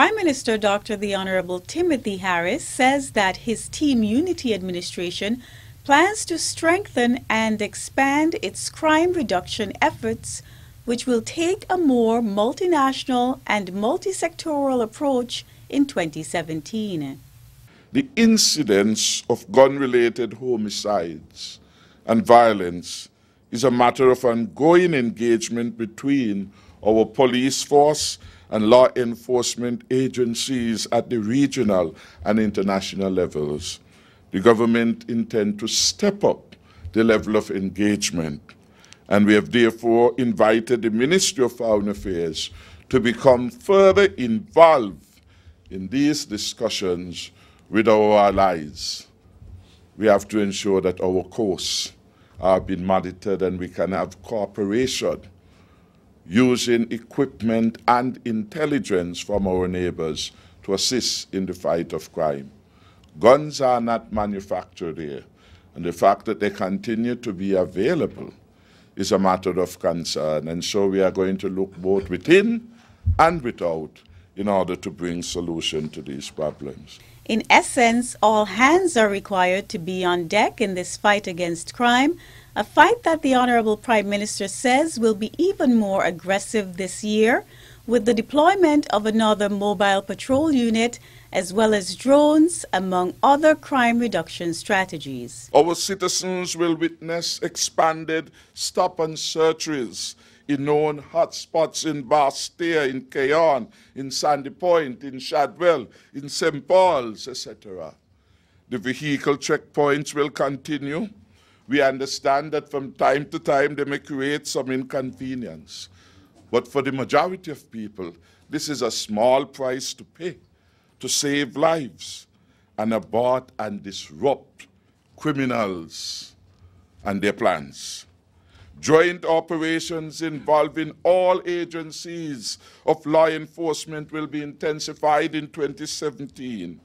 Prime Minister Dr. the Honourable Timothy Harris says that his Team Unity administration plans to strengthen and expand its crime reduction efforts, which will take a more multinational and multisectoral approach in 2017. The incidence of gun-related homicides and violence is a matter of ongoing engagement between our police force and law enforcement agencies at the regional and international levels. The government intends to step up the level of engagement, and we have therefore invited the Ministry of Foreign Affairs to become further involved in these discussions with our allies. We have to ensure that our course are being monitored and we can have cooperation using equipment and intelligence from our neighbors to assist in the fight of crime. Guns are not manufactured here, and the fact that they continue to be available is a matter of concern, and so we are going to look both within and without in order to bring solution to these problems. In essence, all hands are required to be on deck in this fight against crime, a fight that the Honourable Prime Minister says will be even more aggressive this year, with the deployment of another mobile patrol unit as well as drones, among other crime reduction strategies. Our citizens will witness expanded stop and searches in known hotspots in Bastille, in Cayon, in Sandy Point, in Shadwell, in St. Paul's, etc. The vehicle checkpoints will continue. We understand that from time to time they may create some inconvenience. But for the majority of people, this is a small price to pay to save lives and abort and disrupt criminals and their plans. Joint operations involving all agencies of law enforcement will be intensified in 2017.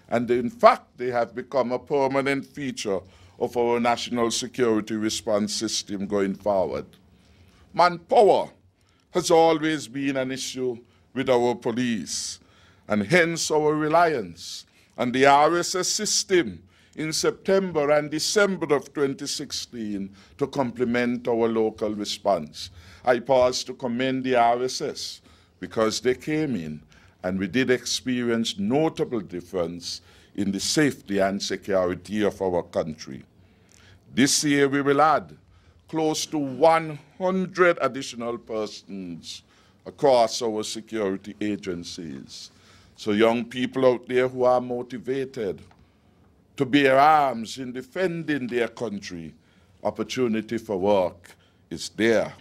And in fact, they have become a permanent feature of our national security response system going forward. Manpower has always been an issue with our police, and hence our reliance on the RSS system in September and December of 2016 to complement our local response. I pause to commend the RSS because they came in and we did experience notable difference in the safety and security of our country. This year we will add close to 100 additional persons across our security agencies. So young people out there who are motivated to bear arms in defending their country, opportunity for work is there.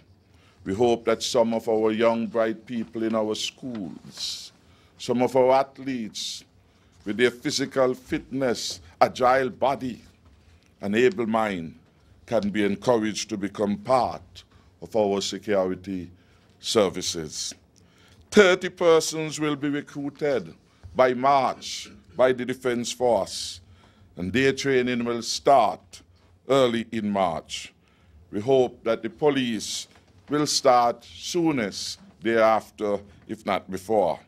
We hope that some of our young, bright people in our schools, some of our athletes with their physical fitness, agile body, and able mind can be encouraged to become part of our security services. 30 persons will be recruited by March by the Defense Force, and their training will start early in March. We hope that the police will start soonest thereafter, if not before.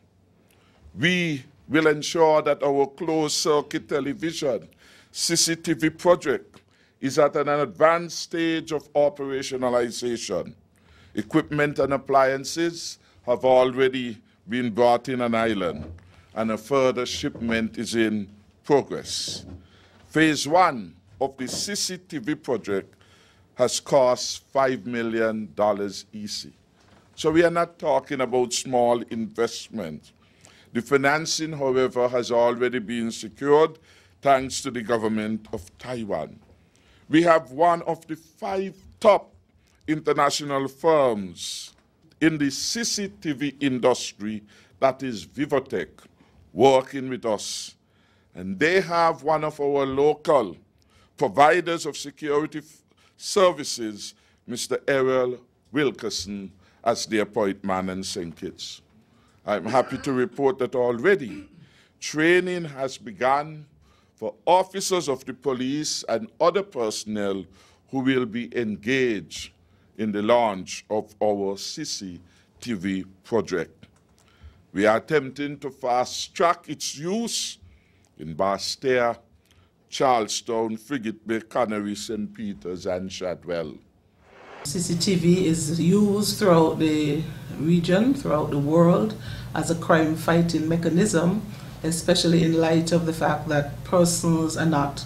We will ensure that our closed-circuit television CCTV project is at an advanced stage of operationalization. Equipment and appliances have already been brought in an island, and a further shipment is in progress. Phase 1 of the CCTV project has cost $5 million easy. So we are not talking about small investment. The financing, however, has already been secured thanks to the government of Taiwan. We have one of the 5 top international firms in the CCTV industry, that is Vivotech, working with us. And they have one of our local providers of security services, Mr. Errol Wilkerson, as their point man in St. Kitts. I'm happy to report that already training has begun for officers of the police and other personnel who will be engaged in the launch of our CCTV project. We are attempting to fast-track its use in Bastia, Charlestown, Frigate Bay, Canary, St. Peters, and Shadwell. CCTV is used throughout the region, throughout the world, as a crime fighting mechanism, especially in light of the fact that persons are not,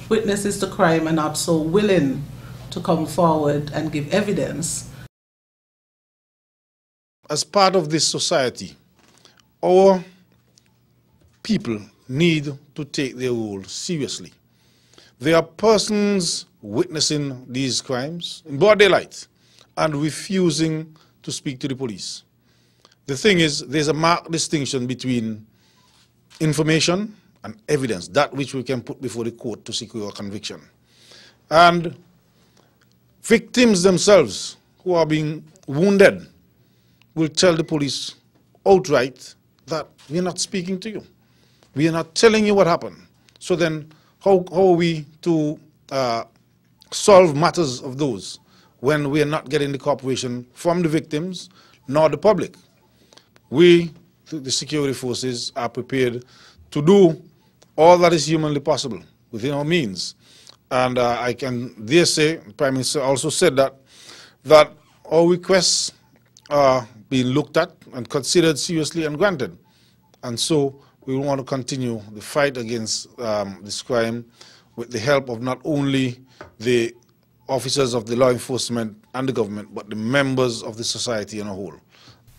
witnesses to crime are not so willing to come forward and give evidence. As part of this society, our people need to take their role seriously. There are persons witnessing these crimes in broad daylight and refusing to speak to the police. The thing is, there's a marked distinction between information and evidence, that which we can put before the court to secure a conviction. And victims themselves who are being wounded will tell the police outright that we're not speaking to you. We are not telling you what happened. So then how are we to solve matters of those when we are not getting the cooperation from the victims nor the public? We, the security forces, are prepared to do all that is humanly possible within our means. And I can dare say, the Prime Minister also said that our requests are being looked at and considered seriously and granted. And so we want to continue the fight against this crime with the help of not only the officers of the law enforcement and the government, but the members of the society in a whole.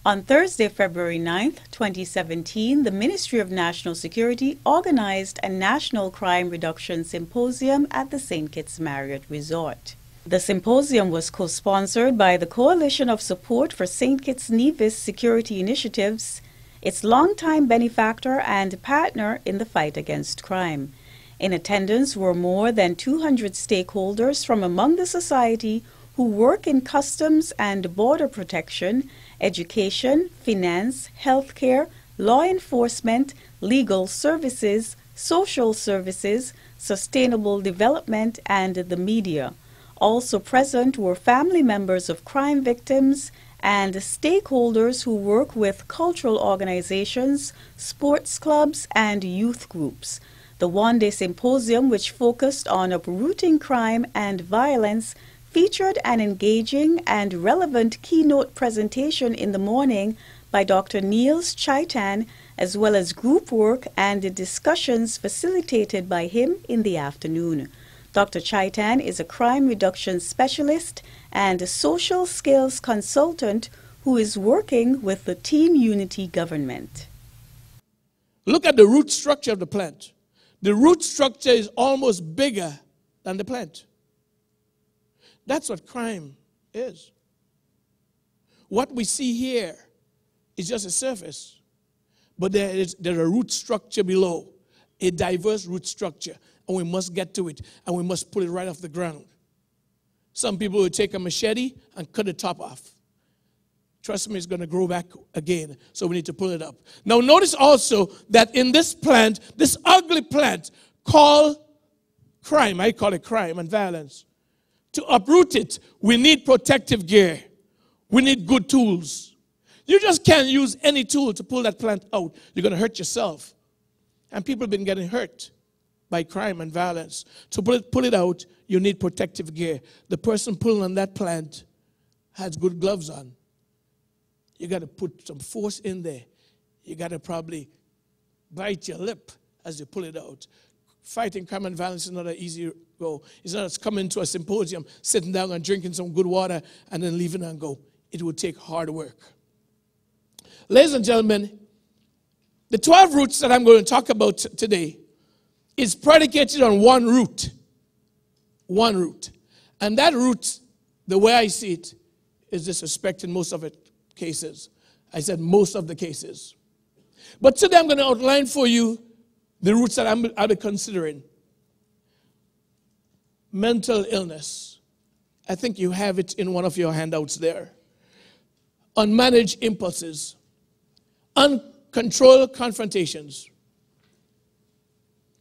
On Thursday, February 9th, 2017, the Ministry of National Security organized a National Crime Reduction Symposium at the St. Kitts Marriott Resort. The symposium was co-sponsored by the Coalition of Support for St. Kitts Nevis Security Initiatives, its longtime benefactor and partner in the fight against crime. In attendance were more than 200 stakeholders from among the society who work in customs and border protection, education, finance, healthcare, law enforcement, legal services, social services, sustainable development, and the media. Also present were family members of crime victims and stakeholders who work with cultural organizations, sports clubs, and youth groups. The one-day symposium, which focused on uprooting crime and violence, featured an engaging and relevant keynote presentation in the morning by Dr. Neals Chitan, as well as group work and discussions facilitated by him in the afternoon. Dr. Chitan is a crime reduction specialist and a social skills consultant who is working with the Team Unity government. Look at the root structure of the plant. The root structure is almost bigger than the plant. That's what crime is. What we see here is just a surface, but there's a root structure below, a diverse root structure, and we must get to it, and we must pull it right off the ground. Some people will take a machete and cut the top off. Trust me, it's going to grow back again, so we need to pull it up. Now notice also that in this plant, this ugly plant called crime, I call it crime and violence, to uproot it, we need protective gear. We need good tools. You just can't use any tool to pull that plant out. You're going to hurt yourself. And people have been getting hurt by crime and violence. To pull it out, you need protective gear. The person pulling on that plant has good gloves on. You got to put some force in there. You got to probably bite your lip as you pull it out. Fighting crime and violence is not an easy go. It's not just coming to a symposium, sitting down and drinking some good water and then leaving and go. It will take hard work. Ladies and gentlemen, the 12 roots that I'm going to talk about today is predicated on one root. One root. And that root, the way I see it, is disrespect in most of the cases. I said most of the cases. But today I'm going to outline for you the roots that I'll be considering. Mental illness. I think you have it in one of your handouts there. Unmanaged impulses. Uncontrolled confrontations.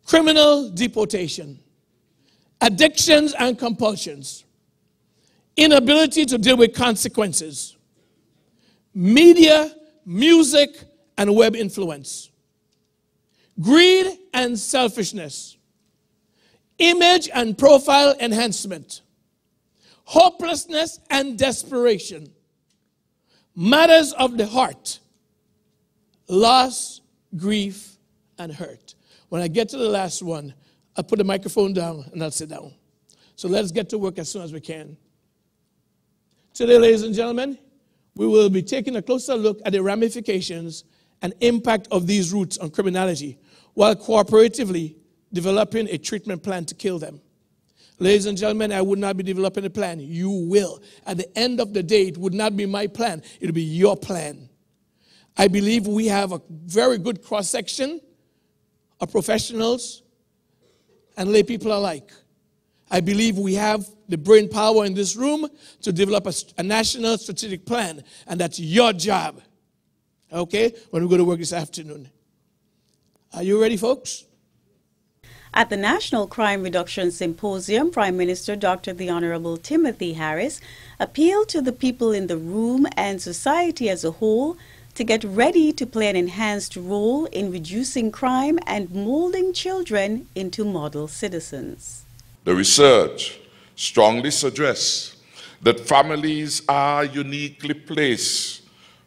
Criminal deportation. Addictions and compulsions. Inability to deal with consequences. Media, music, and web influence, greed and selfishness, image and profile enhancement, hopelessness and desperation, matters of the heart, loss, grief, and hurt. When I get to the last one, I'll put the microphone down and I'll sit down. So let's get to work as soon as we can. Today, ladies and gentlemen, we will be taking a closer look at the ramifications and impact of these roots on criminality while cooperatively developing a treatment plan to kill them. Ladies and gentlemen, I would not be developing a plan. You will. At the end of the day, it would not be my plan. It will be your plan. I believe we have a very good cross-section of professionals and lay people alike. I believe we have the brain power in this room to develop a national strategic plan, and that's your job, okay, when we go to work this afternoon. Are you ready, folks? At the National Crime Reduction Symposium, Prime Minister Dr. the Honourable Timothy Harris appealed to the people in the room and society as a whole to get ready to play an enhanced role in reducing crime and molding children into model citizens. The research strongly suggests that families are uniquely placed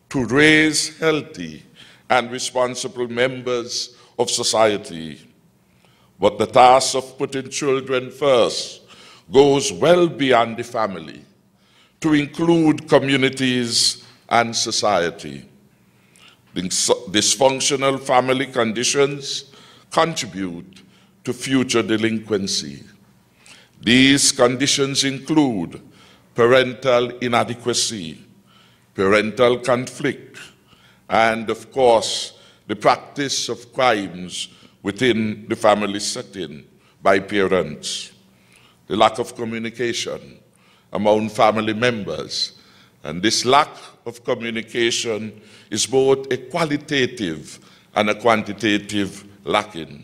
to raise healthy and responsible members of society. But the task of putting children first goes well beyond the family to include communities and society. Dysfunctional family conditions contribute to future delinquency. These conditions include parental inadequacy, parental conflict, and, of course, the practice of crimes within the family setting by parents, the lack of communication among family members, and this lack of communication is both a qualitative and a quantitative lacking.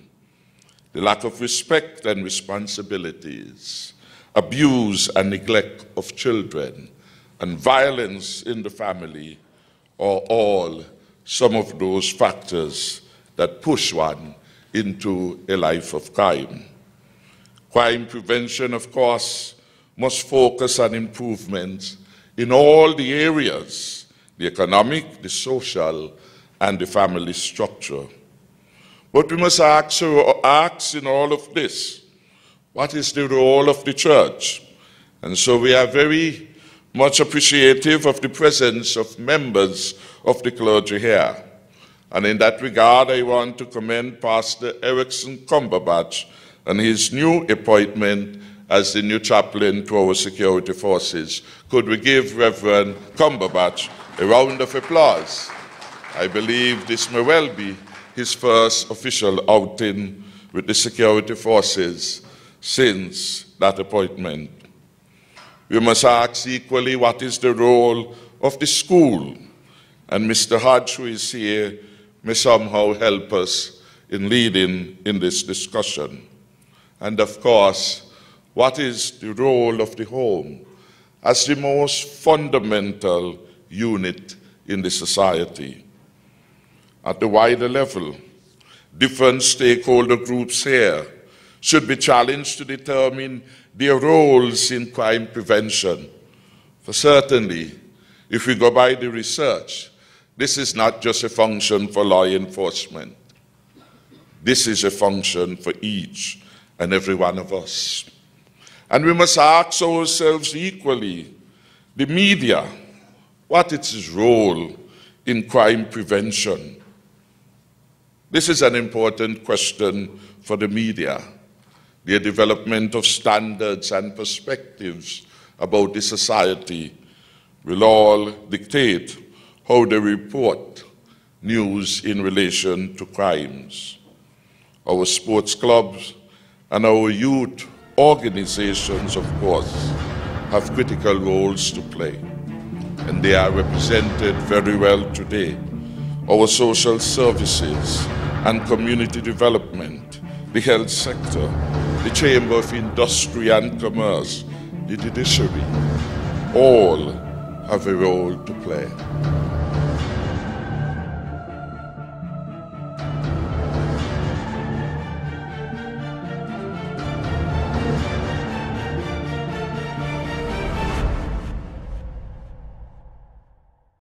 The lack of respect and responsibilities, abuse and neglect of children, and violence in the family are all some of those factors that push one into a life of crime. Crime prevention, of course, must focus on improvements in all the areas, the economic, the social, and the family structure. But we must ask in all of this, what is the role of the church? And so we are very much appreciative of the presence of members of the clergy here. And in that regard, I want to commend Pastor Erickson Cumberbatch and his new appointment as the new chaplain to our security forces. Could we give Reverend Cumberbatch a round of applause? I believe this may well be his first official outing with the security forces since that appointment. We must ask equally what is the role of the school, and Mr. Hodge, who is here, may somehow help us in leading in this discussion. And of course, what is the role of the home as the most fundamental unit in the society? At the wider level, different stakeholder groups here should be challenged to determine their roles in crime prevention. For certainly, if we go by the research, this is not just a function for law enforcement. This is a function for each and every one of us. And we must ask ourselves equally, the media, what is its role in crime prevention? This is an important question for the media. Their development of standards and perspectives about the society will all dictate how they report news in relation to crimes. Our sports clubs and our youth organizations, of course, have critical roles to play, and they are represented very well today. Our social services and community development, the health sector, the Chamber of Industry and Commerce, the judiciary, all have a role to play.